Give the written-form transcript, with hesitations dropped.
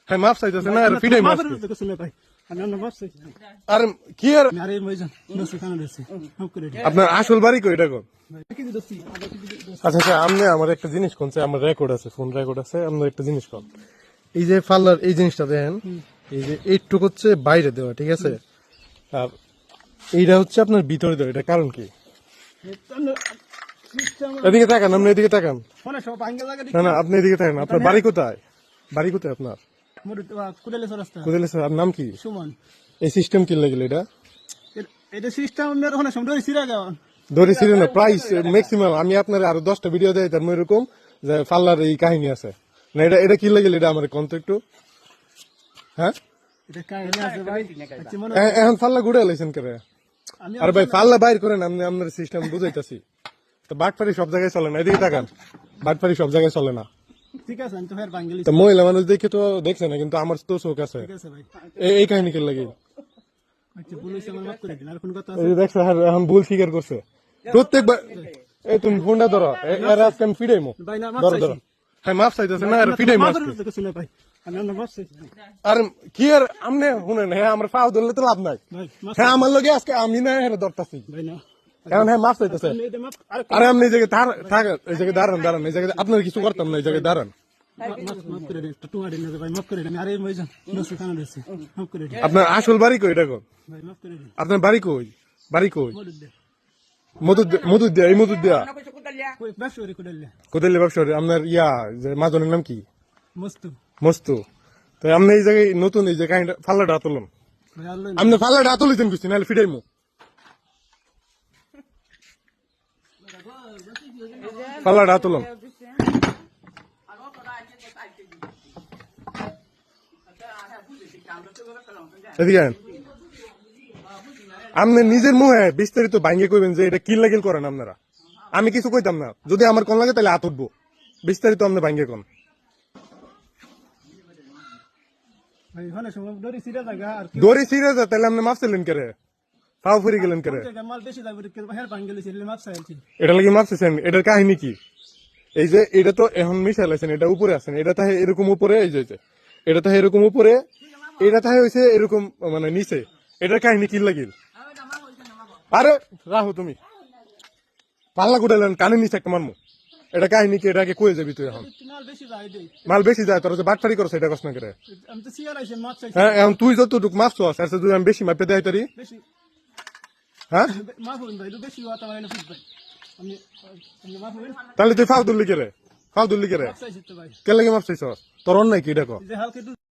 হ্যাঁ মাপ চাইতেছে না আর ফিডাই মাছ আর কি আর আপনার আসল বাড়ি কই এটা কোন? আচ্ছা আচ্ছা আপনি আমার একটা জিনিস কোনছে, আমার রেকর্ড আছে, ফোন রেকর্ড আছে, আপনার একটা জিনিস কোন। এই যে পাল্লার এই জিনিসটা দেখেন, এই যে এইটুক হচ্ছে বাইরে দেওয়া, ঠিক আছে, আর এইটা হচ্ছে আপনার ভিতরে দেওয়া, এটা কারণ কি? এদিকে তাকান, আপনি এদিকে তাকান। না না আপনি এদিকে তাকান। আপনার বাড়ি কোথায়? বাড়ি কোথায় আপনার? আর নাম কি? সুমন। এই সিস্টেম কি লাগলো এটা? এটা সিস্টেম ধরে ছিল না প্রাইস ম্যাক্সিমাম। আমি আপনার আরো 10টা ভিডিও দেয় তার এরকম যে পাল্লার এই কাহিনী আছে না। এটা এটা কি লাগলো এটা আমার কন্ত একটু। হ্যাঁ এখন পাল্লা গুড়ে লাইছেন করে। আরে ভাই পাল্লা বাইর করেন, আপনি আপনার সিস্টেম বুঝাইতেছি। তো বাটপাড়ি সব জায়গায় চলে না, এদিকে তাকান, বাটপাড়ি সব জায়গায় চলে না। ঠিক আছে আমি তো ফের বাঙ্গালি তো মহিলা মানুষ দেখে তো দেখছে না, কিন্তু আমার তো চোখ আছে। এই কাহিনী কে লাগে দেখছো এখন ভুল স্বীকার করছে প্রত্যেকবার। এই তুমি ফোনটা ধরো, এর আজকে আমি ফিডাইমো। ধরো ধরো, হ্যাঁ মাপ চাইতেছে না আর ফিডাইমো। আর কি আর আমনে শুনেন, হ্যাঁ আমার পাও ধরলে তো লাভ নাই। হ্যাঁ আমার লগে আজকে আমি না হ্যাঁ ধরতাছি এখন। হ্যাঁ মাপ চাইতেছে। আরে আপনি এই জায়গায় থাকেন, এই জায়গায় দাঁড়ান দাঁড়ান, এই জায়গায় আপনার কিছু করতাম না, এই জায়গায় দাঁড়ান। আপনার আসল বাড়ি কই এটা কোন? আপনার বাড়ি কই? বাড়ি কই? মধুদিয়া। এই মধুদিয়া কোথায় ব্যবসা? আপনার ইয়া যে মাজনের নাম কি? মস্তু। তো আপনি এই জায়গায় নতুন, এই যে কাহিনীটা ফাল্লাটা হাতলন, আপনি ফাল্লাটা হাতলিতেন কিছু নাহলে ফিরাইমু। ফাল্লাটা হাতলন। এদিকে আপনি নিজের মুহে বিস্তারিত ভাঙ্গে কইবেন যে এটা কি লাগিল করেন আপনারা। আমি কিছু কইতাম না, যদি আমার কোন লাগে তাহলে হাত উঠবো। বিস্তারিত আপনি ভাঙ্গে কোন। দড়ি ছিঁড়ে যা তাহলে আপনি মাপ চাইলেন কেরে? পাও ফুরি গেলেন কেরে? এটা লাগে মাপ চাইছেন, এটার কাহিনী কি? এই যে এটা তো এখন মিশাই লাইছেন, এটা উপরে আছেন, এটা তাহে এরকম উপরে, এই যে এটা তাহে এরকম উপরে, এটা তাহে হয়েছে এরকম মানে নিচে। এটার কাহিনী কি লাগিল? আরে রাহু তুমি পাল্লা গুটাইলেন কানে নিচে একটা মারমু। এটা কাহিনী কি? এটাকে কয়ে যাবি তুই এখন? মাল বেশি যায় তোর, যে বাটপাড়ি করছে এটা কষ্ট করে। হ্যাঁ এখন তুই যতটুকু মাছ চাস আর যদি আমি বেশি মাপে দেয় তারি। হ্যাঁ তাহলে তুই ফাউ দুল্লি কেরে? ফাউ দুল্লি কেরে কে লাগে মাপ চাইছ? তোর অন্যায় কি দেখো।